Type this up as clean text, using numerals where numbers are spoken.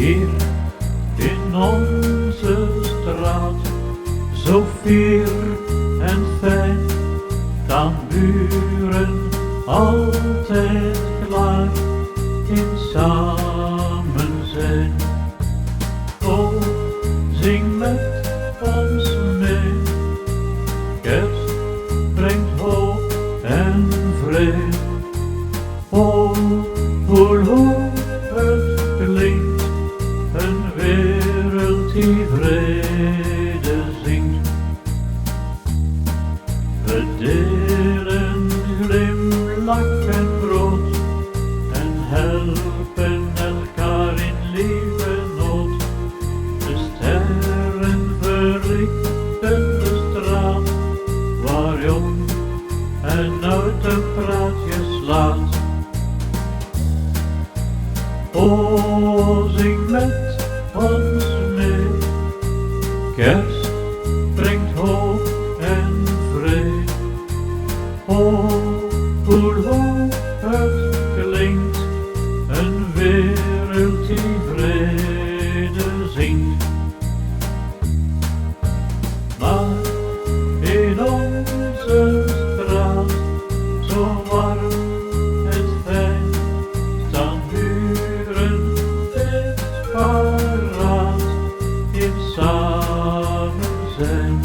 Hier in onze straat, zo fier en fijn, staan buren altijd klaar in samenzijn. Oh, zing met ons mee, kerst brengt hoop en vrede. Oh, voel hoe het klinkt, een wereld die vrede zingt. We delen glimlach en brood en helpen elkaar in lieve nood. De sterren verlichten de straat, waar jong en oud een praatje slaat. O, zing met ons mee, kerst brengt hoop en vrede. O, voel hoe het klinkt, een wereld die vrede zingt. Maar in onze straat, zo warm en fijn, staan buren dit paraat in samenzijn.